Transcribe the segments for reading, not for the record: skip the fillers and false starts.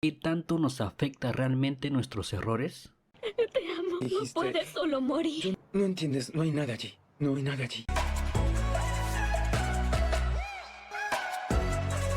¿Qué tanto nos afecta realmente nuestros errores? Te amo, no puedes solo morir. No entiendes, no hay nada allí. No hay nada allí.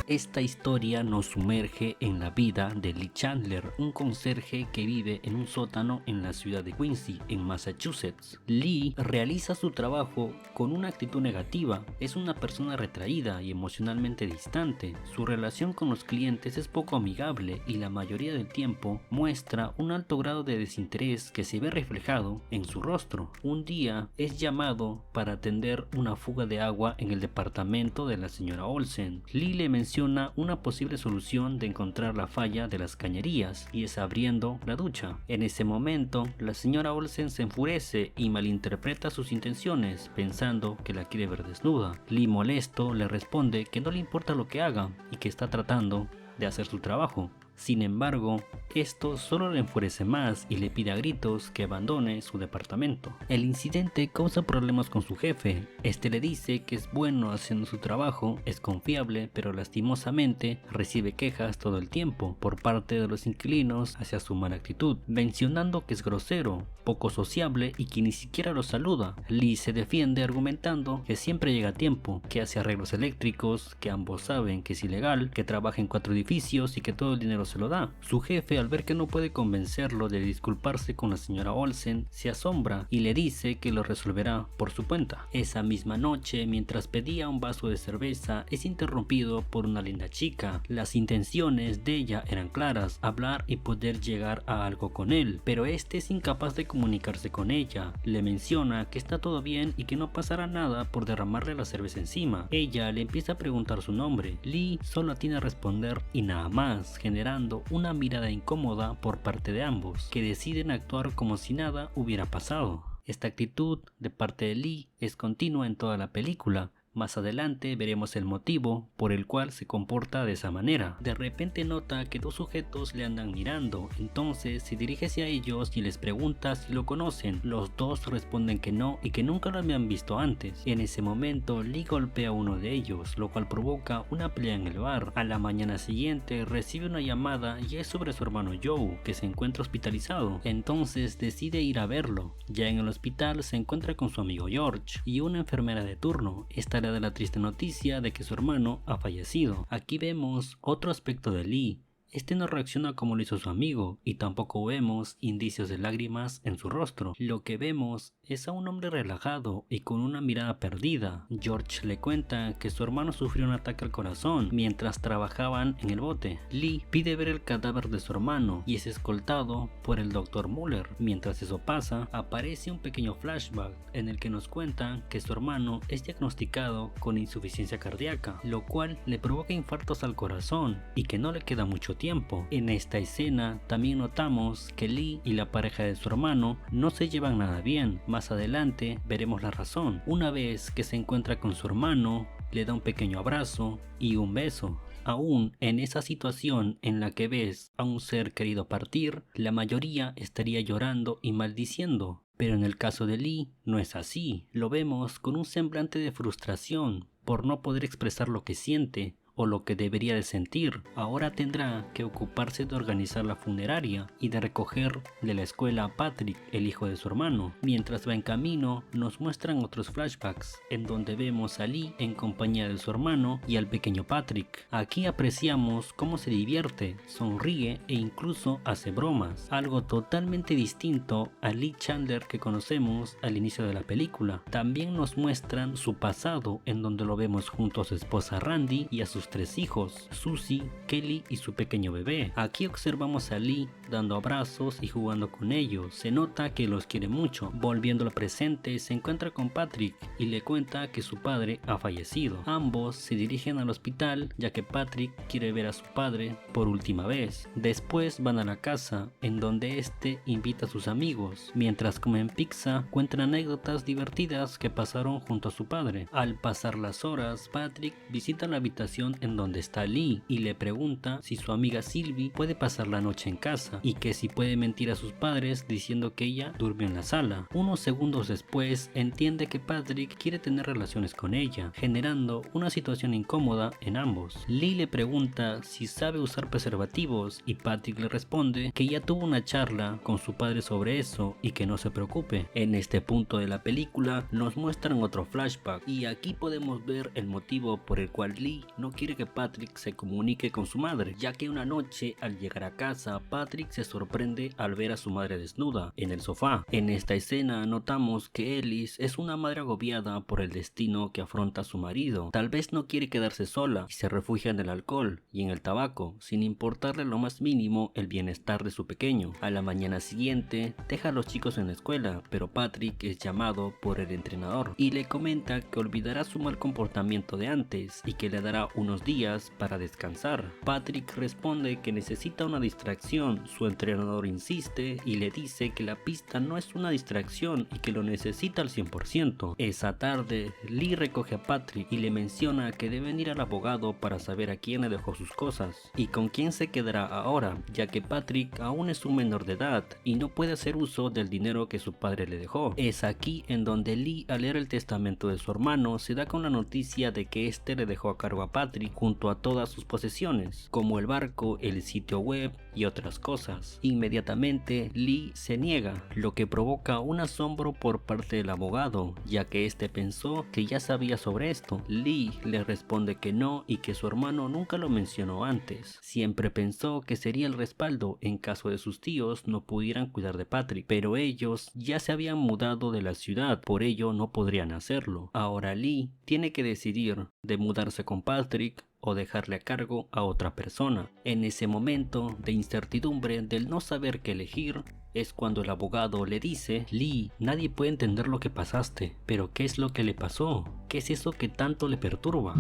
Esta historia nos sumerge en la vida de Lee Chandler, un conserje que vive en un sótano en la ciudad de Quincy, en Massachusetts. Lee realiza su trabajo con una actitud negativa, es una persona retraída y emocionalmente distante. Su relación con los clientes es poco amigable y la mayoría del tiempo muestra un alto grado de desinterés que se ve reflejado en su rostro. Un día es llamado para atender una fuga de agua en el departamento de la señora Olsen. Lee le menciona una posible solución de encontrar la falla de las cañerías y es abriendo la ducha. En ese momento, la señora Olsen se enfurece y malinterpreta sus intenciones pensando que la quiere ver desnuda. Lee, molesto, le responde que no le importa lo que haga y que está tratando de hacer su trabajo. Sin embargo, esto solo le enfurece más y le pide a gritos que abandone su departamento. El incidente causa problemas con su jefe. Este le dice que es bueno haciendo su trabajo, es confiable, pero lastimosamente recibe quejas todo el tiempo por parte de los inquilinos hacia su mala actitud, mencionando que es grosero, poco sociable y que ni siquiera los saluda. Lee se defiende argumentando que siempre llega a tiempo, que hace arreglos eléctricos, que ambos saben que es ilegal, que trabaja en 4 edificios y que todo el dinero se lo da. Su jefe, al ver que no puede convencerlo de disculparse con la señora Olsen, se asombra y le dice que lo resolverá por su cuenta. Esa misma noche, mientras pedía un vaso de cerveza, es interrumpido por una linda chica. Las intenciones de ella eran claras, hablar y poder llegar a algo con él, pero este es incapaz de comunicarse con ella. Le menciona que está todo bien y que no pasará nada por derramarle la cerveza encima. Ella le empieza a preguntar su nombre. Lee solo tiene a responder y nada más, generando una mirada incómoda por parte de ambos, que deciden actuar como si nada hubiera pasado. Esta actitud de parte de Lee es continua en toda la película. Más adelante veremos el motivo por el cual se comporta de esa manera. De repente nota que 2 sujetos le andan mirando, entonces se dirige hacia ellos y les pregunta si lo conocen. Los 2 responden que no y que nunca lo habían visto antes. En ese momento Lee golpea a uno de ellos, lo cual provoca una pelea en el bar. A la mañana siguiente recibe una llamada y es sobre su hermano Joe, que se encuentra hospitalizado. Entonces decide ir a verlo. Ya en el hospital se encuentra con su amigo George y una enfermera de turno. Esta de la triste noticia de que su hermano ha fallecido. Aquí vemos otro aspecto de Lee. Este no reacciona como lo hizo su amigo y tampoco vemos indicios de lágrimas en su rostro. Lo que vemos es a un hombre relajado y con una mirada perdida. George le cuenta que su hermano sufrió un ataque al corazón mientras trabajaban en el bote. Lee pide ver el cadáver de su hermano y es escoltado por el Dr. Muller. Mientras eso pasa, aparece un pequeño flashback en el que nos cuentan que su hermano es diagnosticado con insuficiencia cardíaca, lo cual le provoca infartos al corazón y que no le queda mucho tiempo. En esta escena también notamos que Lee y la pareja de su hermano no se llevan nada bien. Más adelante veremos la razón. Una vez que se encuentra con su hermano, le da un pequeño abrazo y un beso. Aún en esa situación en la que ves a un ser querido partir, la mayoría estaría llorando y maldiciendo. Pero en el caso de Lee no es así. Lo vemos con un semblante de frustración por no poder expresar lo que siente o lo que debería de sentir. Ahora tendrá que ocuparse de organizar la funeraria y de recoger de la escuela a Patrick, el hijo de su hermano. Mientras va en camino, nos muestran otros flashbacks en donde vemos a Lee en compañía de su hermano y al pequeño Patrick. Aquí apreciamos cómo se divierte, sonríe e incluso hace bromas, algo totalmente distinto a Lee Chandler que conocemos al inicio de la película. También nos muestran su pasado, en donde lo vemos junto a su esposa Randy y a sus 3 hijos, Susie, Kelly y su pequeño bebé. Aquí observamos a Lee dando abrazos y jugando con ellos. Se nota que los quiere mucho. Volviendo al presente, se encuentra con Patrick y le cuenta que su padre ha fallecido. Ambos se dirigen al hospital ya que Patrick quiere ver a su padre por última vez. Después van a la casa en donde este invita a sus amigos. Mientras comen pizza, cuentan anécdotas divertidas que pasaron junto a su padre. Al pasar las horas, Patrick visita la habitación en donde está Lee y le pregunta si su amiga Sylvie puede pasar la noche en casa y que si puede mentir a sus padres diciendo que ella durmió en la sala. Unos segundos después entiende que Patrick quiere tener relaciones con ella, generando una situación incómoda en ambos. Lee le pregunta si sabe usar preservativos y Patrick le responde que ya tuvo una charla con su padre sobre eso y que no se preocupe. En este punto de la película nos muestran otro flashback y aquí podemos ver el motivo por el cual Lee no quiere que Patrick se comunique con su madre, ya que una noche al llegar a casa Patrick se sorprende al ver a su madre desnuda en el sofá. En esta escena notamos que Ellis es una madre agobiada por el destino que afronta a su marido. Tal vez no quiere quedarse sola y se refugia en el alcohol y en el tabaco, sin importarle lo más mínimo el bienestar de su pequeño. A la mañana siguiente deja a los chicos en la escuela, pero Patrick es llamado por el entrenador y le comenta que olvidará su mal comportamiento de antes y que le dará unos días para descansar. Patrick responde que necesita una distracción. Su entrenador insiste y le dice que la pista no es una distracción y que lo necesita al 100%. Esa tarde, Lee recoge a Patrick y le menciona que deben ir al abogado para saber a quién le dejó sus cosas y con quién se quedará ahora, ya que Patrick aún es un menor de edad y no puede hacer uso del dinero que su padre le dejó. Es aquí en donde Lee, al leer el testamento de su hermano, se da con la noticia de que este le dejó a cargo a Patrick junto a todas sus posesiones, como el barco, el sitio web y otras cosas. Inmediatamente Lee se niega, lo que provoca un asombro por parte del abogado, ya que este pensó que ya sabía sobre esto. Lee le responde que no y que su hermano nunca lo mencionó antes. Siempre pensó que sería el respaldo en caso de sus tíos no pudieran cuidar de Patrick, pero ellos ya se habían mudado de la ciudad, por ello no podrían hacerlo. Ahora Lee tiene que decidir de mudarse con Patrick o dejarle a cargo a otra persona. En ese momento de incertidumbre del no saber qué elegir, es cuando el abogado le dice: Lee, nadie puede entender lo que pasaste, pero ¿qué es lo que le pasó? ¿Qué es eso que tanto le perturba?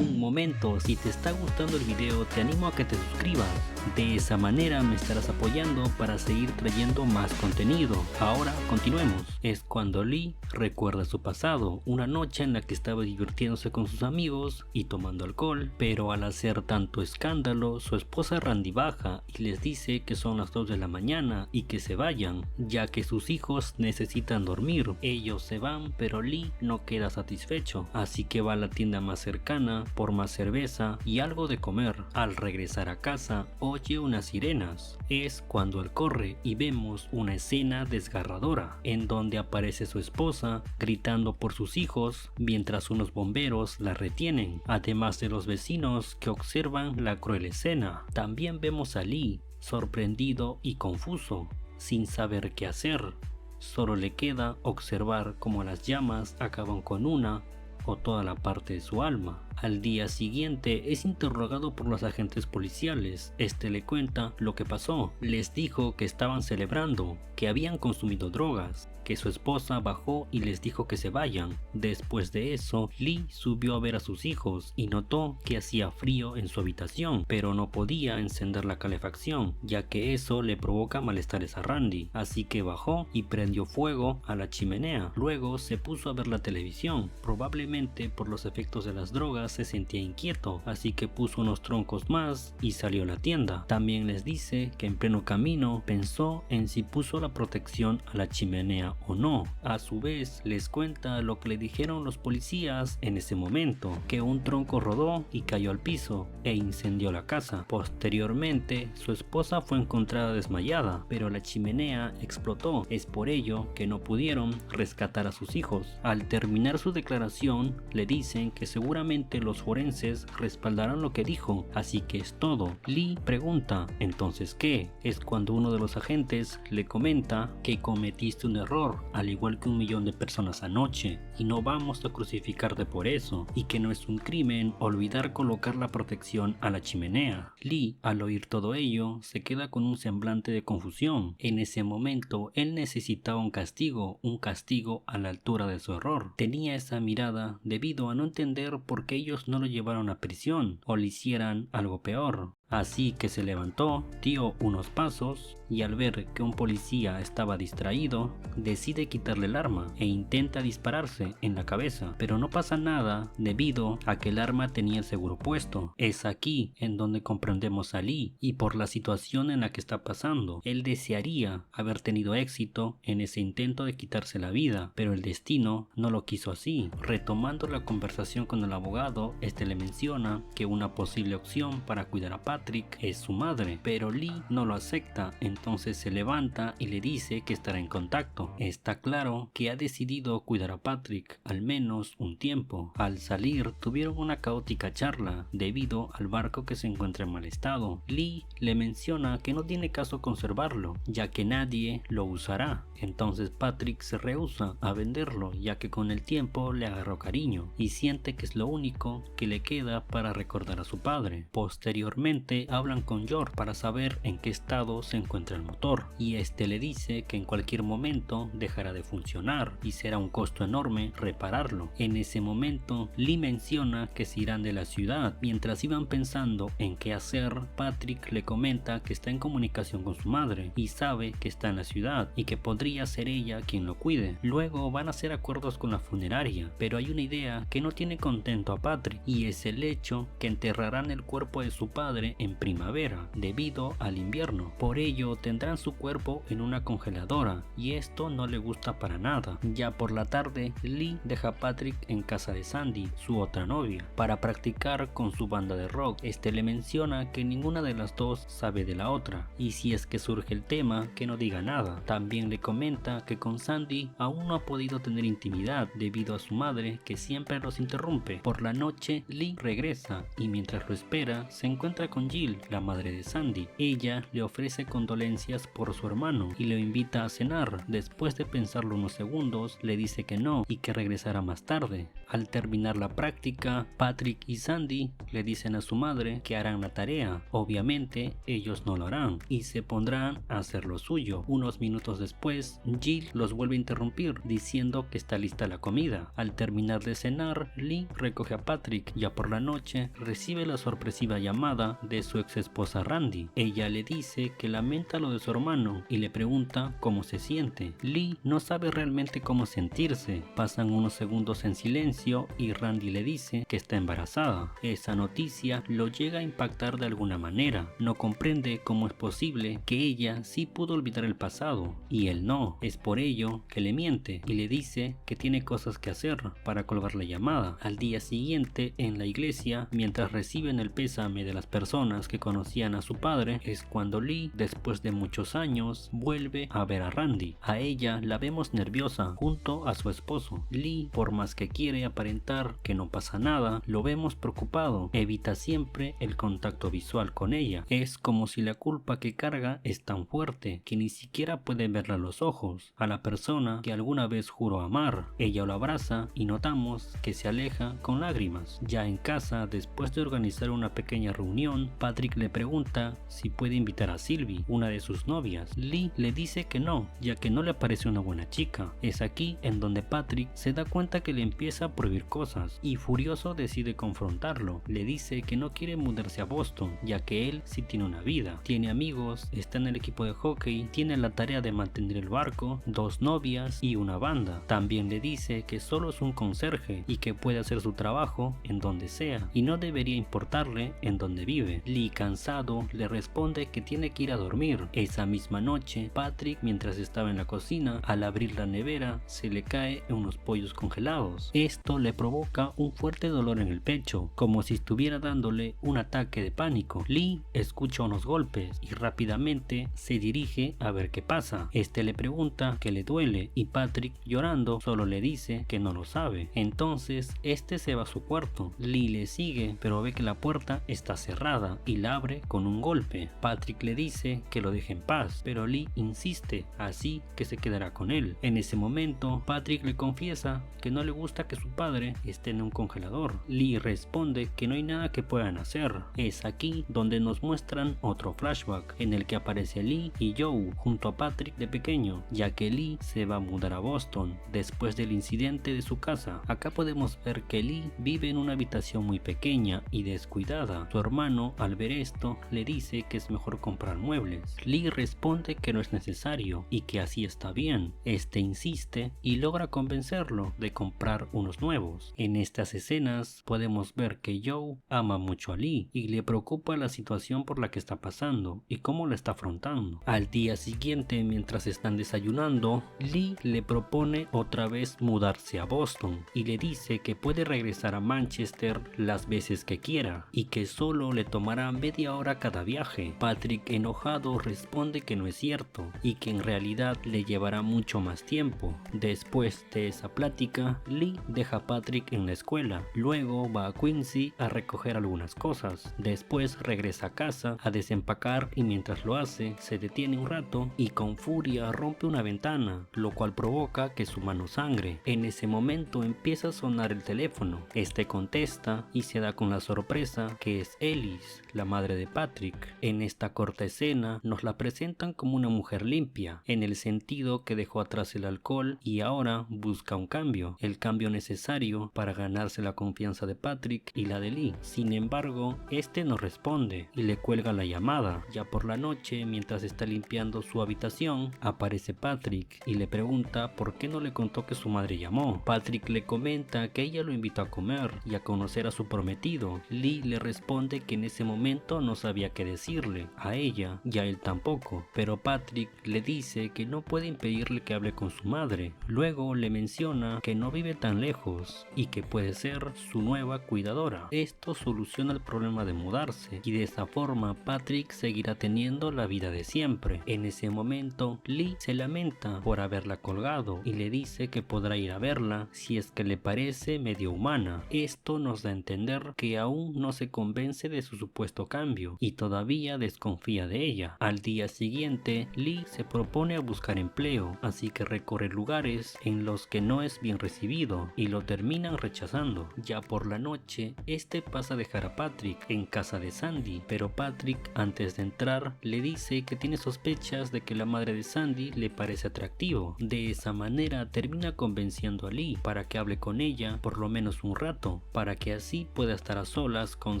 Un momento, si te está gustando el video te animo a que te suscribas, de esa manera me estarás apoyando para seguir trayendo más contenido. Ahora continuemos. Es cuando Lee recuerda su pasado, una noche en la que estaba divirtiéndose con sus amigos y tomando alcohol, pero al hacer tanto escándalo su esposa Randy baja y les dice que son las 2 de la mañana y que se vayan, ya que sus hijos necesitan dormir. Ellos se van, pero Lee no queda satisfecho, así que va a la tienda más cercana por más cerveza y algo de comer. Al regresar a casa oye unas sirenas. Es cuando él corre y vemos una escena desgarradora en donde aparece su esposa gritando por sus hijos mientras unos bomberos la retienen, además de los vecinos que observan la cruel escena. También vemos a Lee sorprendido y confuso, sin saber qué hacer. Solo le queda observar cómo las llamas acaban con una o toda la parte de su alma. Al día siguiente es interrogado por los agentes policiales. Este le cuenta lo que pasó. Les dijo que estaban celebrando, que habían consumido drogas, que su esposa bajó y les dijo que se vayan. Después de eso, Lee subió a ver a sus hijos y notó que hacía frío en su habitación, pero no podía encender la calefacción, ya que eso le provoca malestares a Randy, así que bajó y prendió fuego a la chimenea. Luego se puso a ver la televisión. Probablemente por los efectos de las drogas se sentía inquieto, así que puso unos troncos más y salió a la tienda. También les dice que en pleno camino pensó en si puso la protección a la chimenea o no. A su vez les cuenta lo que le dijeron los policías en ese momento, que un tronco rodó y cayó al piso e incendió la casa. Posteriormente su esposa fue encontrada desmayada, pero la chimenea explotó. Es por ello que no pudieron rescatar a sus hijos. Al terminar su declaración le dicen que seguramente los forenses respaldarán lo que dijo, así que es todo. Lee pregunta: ¿entonces qué? Es cuando uno de los agentes le comenta que cometiste un error, al igual que 1 millón de personas anoche, y no vamos a crucificarte por eso, y que no es un crimen olvidar colocar la protección a la chimenea. Lee, al oír todo ello, se queda con un semblante de confusión. En ese momento él necesitaba un castigo a la altura de su error. Tenía esa mirada debido a no entender por qué ellos no lo llevaron a prisión o le hicieran algo peor. Así que se levantó, dio unos pasos y al ver que un policía estaba distraído, decide quitarle el arma e intenta dispararse en la cabeza, pero no pasa nada debido a que el arma tenía el seguro puesto. Es aquí en donde comprendemos a Lee y por la situación en la que está pasando. Él desearía haber tenido éxito en ese intento de quitarse la vida, pero el destino no lo quiso así. Retomando la conversación con el abogado, este le menciona que una posible opción para cuidar a Patrick es su madre, pero Lee no lo acepta. Entonces se levanta y le dice que estará en contacto. Está claro que ha decidido cuidar a Patrick al menos un tiempo. Al salir tuvieron una caótica charla debido al barco que se encuentra en mal estado. Lee le menciona que no tiene caso conservarlo ya que nadie lo usará. Entonces Patrick se rehúsa a venderlo ya que con el tiempo le agarró cariño y siente que es lo único que le queda para recordar a su padre. Posteriormente hablan con George para saber en qué estado se encuentra el motor y este le dice que en cualquier momento dejará de funcionar y será un costo enorme repararlo. En ese momento Lee menciona que se irán de la ciudad. Mientras iban pensando en qué hacer, Patrick le comenta que está en comunicación con su madre y sabe que está en la ciudad y que podría ser ella quien lo cuide. Luego van a hacer acuerdos con la funeraria, pero hay una idea que no tiene contento a Patrick y es el hecho que enterrarán el cuerpo de su padre en primavera debido al invierno. Por ello tendrán su cuerpo en una congeladora y esto no le gusta para nada. Ya por la tarde Lee deja a Patrick en casa de Sandy, su otra novia, para practicar con su banda de rock. Este le menciona que ninguna de las dos sabe de la otra y si es que surge el tema que no diga nada. También le comenta que con Sandy aún no ha podido tener intimidad debido a su madre que siempre los interrumpe. Por la noche Lee regresa y mientras lo espera se encuentra con Jill, la madre de Sandy. Ella le ofrece condolencias por su hermano y lo invita a cenar. Después de pensarlo unos segundos le dice que no y que regresará más tarde. Al terminar la práctica, Patrick y Sandy le dicen a su madre que harán la tarea. Obviamente ellos no lo harán y se pondrán a hacer lo suyo. Unos minutos después Jill los vuelve a interrumpir diciendo que está lista la comida. Al terminar de cenar, Lee recoge a Patrick. Ya por la noche recibe la sorpresiva llamada de su ex esposa Randy. Ella le dice que lamenta lo de su hermano y le pregunta cómo se siente. Lee no sabe realmente cómo sentirse. Pasan unos segundos en silencio y Randy le dice que está embarazada. Esa noticia lo llega a impactar de alguna manera. No comprende cómo es posible que ella sí pudo olvidar el pasado y él no. Es por ello que le miente y le dice que tiene cosas que hacer para colgar la llamada. Al día siguiente en la iglesia, mientras reciben el pésame de las personas que conocían a su padre, es cuando Lee, después de muchos años, vuelve a ver a Randy. A ella la vemos nerviosa junto a su esposo. Lee, por más que quiere aparentar que no pasa nada, lo vemos preocupado. Evita siempre el contacto visual con ella. Es como si la culpa que carga es tan fuerte que ni siquiera puede verla a los ojos. A la persona que alguna vez juró amar, ella lo abraza y notamos que se aleja con lágrimas. Ya en casa, después de organizar una pequeña reunión, Patrick le pregunta si puede invitar a Sylvie, una de sus novias. Lee le dice que no, ya que no le parece una buena chica. Es aquí en donde Patrick se da cuenta que le empieza a prohibir cosas y furioso decide confrontarlo. Le dice que no quiere mudarse a Boston, ya que él sí tiene una vida, tiene amigos, está en el equipo de hockey, tiene la tarea de mantener el barco, 2 novias y una banda. También le dice que solo es un conserje y que puede hacer su trabajo en donde sea y no debería importarle en donde vive. Lee, cansado, le responde que tiene que ir a dormir. Esa misma noche, Patrick, mientras estaba en la cocina, al abrir la nevera se le cae unos pollos congelados. Esto le provoca un fuerte dolor en el pecho, como si estuviera dándole un ataque de pánico. Lee escucha unos golpes y rápidamente se dirige a ver qué pasa. Este le pregunta que le duele y Patrick, llorando, solo le dice que no lo sabe. Entonces este se va a su cuarto. Lee le sigue, pero ve que la puerta está cerrada y la abre con un golpe. Patrick le dice que lo deje en paz, pero Lee insiste, así que se quedará con él. En ese momento, Patrick le confiesa que no le gusta que su padre esté en un congelador. Lee responde que no hay nada que puedan hacer. Es aquí donde nos muestran otro flashback en el que aparece Lee y Joe junto a Patrick de pequeño, ya que Lee se va a mudar a Boston después del incidente de su casa. Acá podemos ver que Lee vive en una habitación muy pequeña y descuidada. Su hermano al ver esto, le dice que es mejor comprar muebles. Lee responde que no es necesario y que así está bien. Este insiste y logra convencerlo de comprar unos nuevos. En estas escenas podemos ver que Joe ama mucho a Lee y le preocupa la situación por la que está pasando y cómo la está afrontando. Al día siguiente, mientras están desayunando, Lee le propone otra vez mudarse a Boston y le dice que puede regresar a Manchester las veces que quiera y que solo le tomará media hora cada viaje. Patrick, enojado, responde que no es cierto y que en realidad le llevará mucho más tiempo. Después de esa plática, Lee deja a Patrick en la escuela, luego va a Quincy a recoger algunas cosas, después regresa a casa a desempacar y mientras lo hace se detiene un rato y con furia rompe una ventana, lo cual provoca que su mano sangre. En ese momento empieza a sonar el teléfono, este contesta y se da con la sorpresa que es Ellis, la madre de Patrick. En esta corta escena nos la presentan como una mujer limpia, en el sentido que dejó atrás el alcohol y ahora busca un cambio, el cambio necesario para ganarse la confianza de Patrick y la de Lee. Sin embargo, este no responde y le cuelga la llamada. Ya por la noche, mientras está limpiando su habitación, aparece Patrick y le pregunta por qué no le contó que su madre llamó. Patrick le comenta que ella lo invitó a comer y a conocer a su prometido. Lee le responde que en ese momento no sabía qué decirle a ella y a él tampoco, pero Patrick le dice que no puede impedirle que hable con su madre. Luego le menciona que no vive tan lejos y que puede ser su nueva cuidadora. Esto soluciona el problema de mudarse y de esa forma Patrick seguirá teniendo la vida de siempre. En ese momento Lee se lamenta por haberla colgado y le dice que podrá ir a verla si es que le parece medio humana. Esto nos da a entender que aún no se convence de su supuesto cambio y todavía desconfía de ella. Al día siguiente Lee se propone a buscar empleo, así que recorre lugares en los que no es bien recibido y lo terminan rechazando. Ya por la noche, este pasa a dejar a Patrick en casa de Sandy, pero Patrick antes de entrar le dice que tiene sospechas de que la madre de Sandy le parece atractivo. De esa manera termina convenciendo a Lee para que hable con ella por lo menos un rato, para que así pueda estar a solas con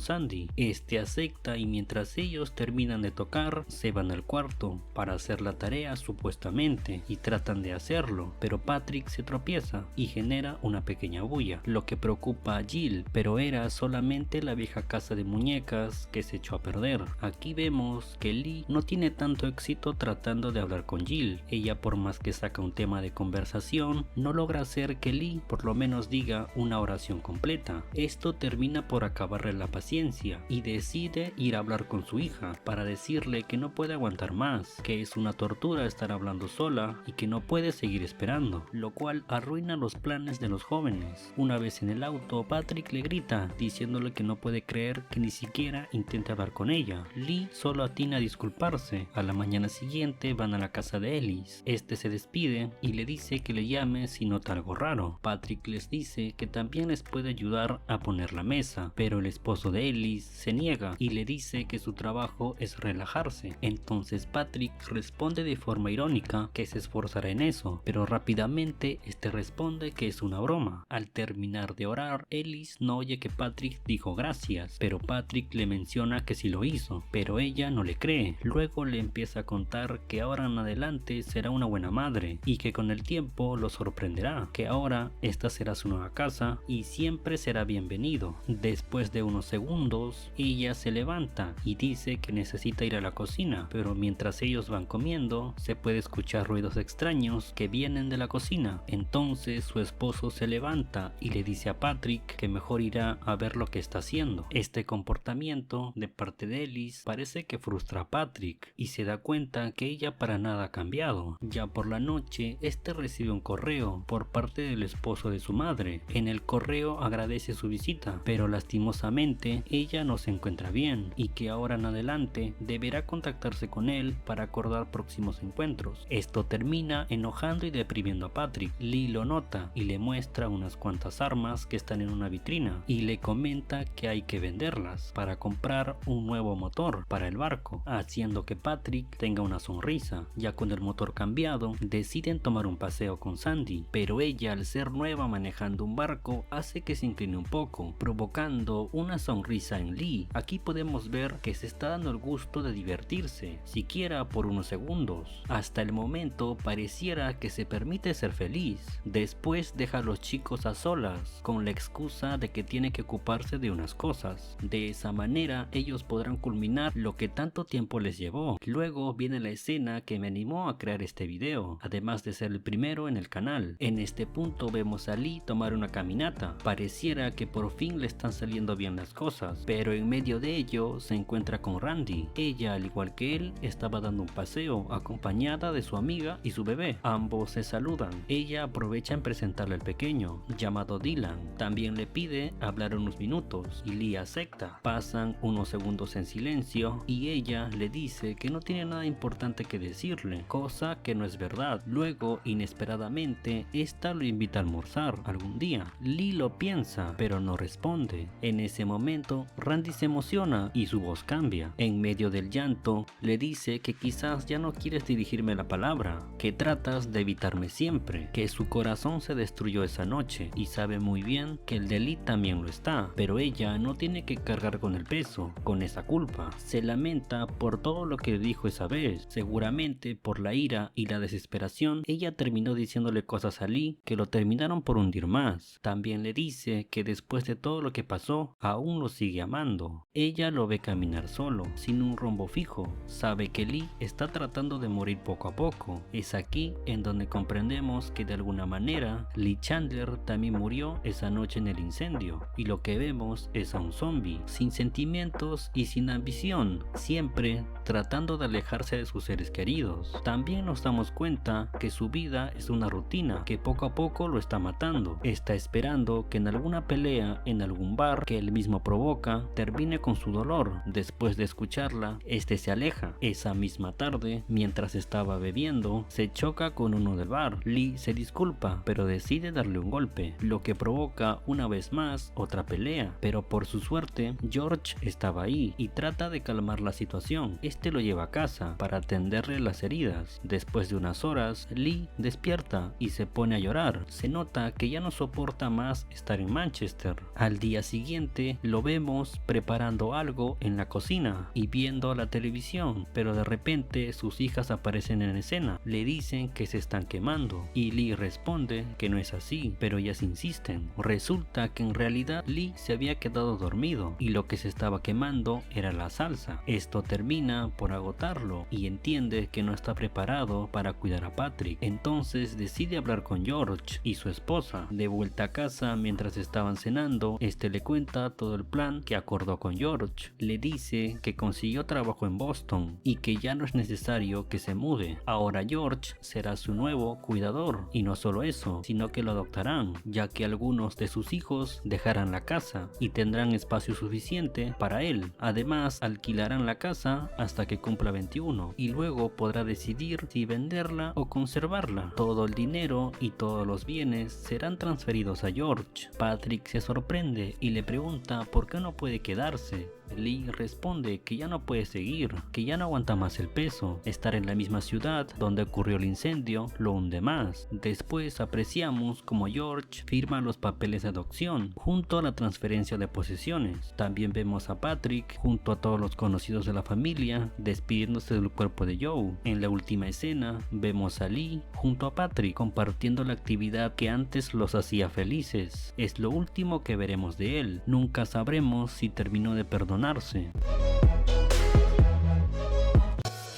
Sandy. Este acepta y mientras ellos terminan de tocar, se van al cuarto para hacer la tarea supuestamente y tratan de hacerlo, pero Patrick se tropieza y genera una pequeña bulla, lo que preocupa a Jill, pero era solamente la vieja casa de muñecas que se echó a perder. Aquí vemos que Lee no tiene tanto éxito tratando de hablar con Jill. Ella, por más que saca un tema de conversación, no logra hacer que Lee por lo menos diga una oración completa. Esto termina por acabarle la paciencia y decide ir a hablar con su hija para decirle que no puede aguantar más, que es una tortura estar hablando sola y que no puede seguir esperando, lo cual arruina los planes de los jóvenes. Una vez en el auto, Patrick le grita diciéndole que no puede creer que ni siquiera intente hablar con ella. Lee solo atina a disculparse. A la mañana siguiente van a la casa de Ellis. Este se despide y le dice que le llame si nota algo raro. Patrick les dice que también les puede ayudar a poner la mesa, pero el esposo de Ellis se niega y le dice que su trabajo es relajarse. Entonces Patrick responde de forma irónica que se esforzará en eso, pero rápidamente este responde que es una broma. Al terminar de orar, Ellis no oye que Patrick dijo gracias, pero Patrick le menciona que sí lo hizo, pero ella no le cree. Luego le empieza a contar que ahora en adelante será una buena madre y que con el tiempo lo sorprenderá, que ahora esta será su nueva casa y siempre será bienvenido. Después de unos segundos, ella se levanta y dice que necesita ir a la cocina, pero mientras ellos van comiendo, se puede escuchar ruidos extraños que vienen de la cocina. Entonces su esposo se levanta y le dice a Patrick que mejor irá a ver lo que está haciendo. Este comportamiento de parte de Ellis parece que frustra a Patrick y se da cuenta que ella para nada ha cambiado. Ya por la noche, este recibe un correo por parte del esposo de su madre. En el correo agradece su visita, pero lastimosamente ella no se encuentra bien y que ahora en adelante deberá contactarse con él para acordar próximos encuentros. Esto termina enojando y deprimiendo a Patrick. Lee lo nota y le muestra unas cuantas armas que están en una vitrina y le comenta que hay que venderlas para comprar un nuevo motor para el barco, haciendo que Patrick tenga una sonrisa. Ya con el motor cambiado, deciden tomar un paseo con Sandy, pero ella, al ser nueva manejando un barco, hace que se incline un poco, provocando una sonrisa en Lee, a Aquí podemos ver que se está dando el gusto de divertirse, siquiera por unos segundos. Hasta el momento pareciera que se permite ser feliz. Después deja a los chicos a solas, con la excusa de que tiene que ocuparse de unas cosas. De esa manera ellos podrán culminar lo que tanto tiempo les llevó. Luego viene la escena que me animó a crear este video, además de ser el primero en el canal. En este punto vemos a Lee tomar una caminata. Pareciera que por fin le están saliendo bien las cosas, pero en medio de ello se encuentra con Randy. Ella, al igual que él, estaba dando un paseo acompañada de su amiga y su bebé. Ambos se saludan. Ella aprovecha en presentarle al pequeño, llamado Dylan. También le pide hablar unos minutos y Lee acepta. Pasan unos segundos en silencio y ella le dice que no tiene nada importante que decirle, cosa que no es verdad. Luego, inesperadamente, esta lo invita a almorzar algún día. Lee lo piensa, pero no responde. En ese momento, Randy se emociona y su voz cambia. En medio del llanto, le dice que quizás ya no quieres dirigirme la palabra, que tratas de evitarme siempre, que su corazón se destruyó esa noche y sabe muy bien que el de Lee también lo está, pero ella no tiene que cargar con el peso, con esa culpa. Se lamenta por todo lo que dijo esa vez. Seguramente por la ira y la desesperación, ella terminó diciéndole cosas a Lee que lo terminaron por hundir más. También le dice que después de todo lo que pasó, aún lo sigue amando. Ella lo ve caminar solo, sin un rumbo fijo. Sabe que Lee está tratando de morir poco a poco. Es aquí en donde comprendemos que de alguna manera Lee Chandler también murió esa noche en el incendio, y lo que vemos es a un zombie, sin sentimientos y sin ambición, siempre tratando de alejarse de sus seres queridos. También nos damos cuenta que su vida es una rutina que poco a poco lo está matando. Está esperando que en alguna pelea en algún bar que él mismo provoca termine con su dolor. Después de escucharla, este se aleja. Esa misma tarde, mientras estaba bebiendo, se choca con uno del bar. Lee se disculpa, pero decide darle un golpe, lo que provoca una vez más otra pelea. Pero por su suerte, George estaba ahí y trata de calmar la situación. Este lo lleva a casa para atenderle las heridas. Después de unas horas, Lee despierta y se pone a llorar. Se nota que ya no soporta más estar en Manchester. Al día siguiente lo vemos preparando algo en la cocina y viendo la televisión, pero de repente sus hijas aparecen en escena. Le dicen que se están quemando y Lee responde que no es así, pero ellas insisten. Resulta que en realidad Lee se había quedado dormido y lo que se estaba quemando era la salsa. Esto termina por agotarlo y entiende que no está preparado para cuidar a Patrick. Entonces decide hablar con George y su esposa. De vuelta a casa, mientras estaban cenando, este le cuenta todo el plan que acordó con George. Le dice que consiguió trabajo en Boston y que ya no es necesario que se mude. Ahora George será su nuevo cuidador, y no solo eso, sino que lo adoptarán, ya que algunos de sus hijos dejarán la casa y tendrán espacio suficiente para él. Además, alquilarán la casa hasta que cumpla 21 y luego podrá decidir si venderla o conservarla. Todo el dinero y todos los bienes serán transferidos a George. Patrick se sorprende y le pregunta por qué no puede quedarse. Lee responde que ya no puede seguir, que ya no aguanta más el peso. Estar en la misma ciudad donde ocurrió el incendio lo hunde más. Después apreciamos como George firma los papeles de adopción junto a la transferencia de posesiones. También vemos a Patrick junto a todos los conocidos de la familia despidiéndose del cuerpo de Joe. En la última escena vemos a Lee junto a Patrick compartiendo la actividad que antes los hacía felices. Es lo último que veremos de él. Nunca sabremos si terminó de perdonarse.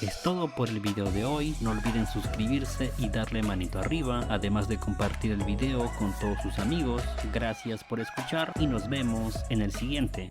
Es todo por el video de hoy. No olviden suscribirse y darle manito arriba, además de compartir el video con todos sus amigos. Gracias por escuchar y nos vemos en el siguiente.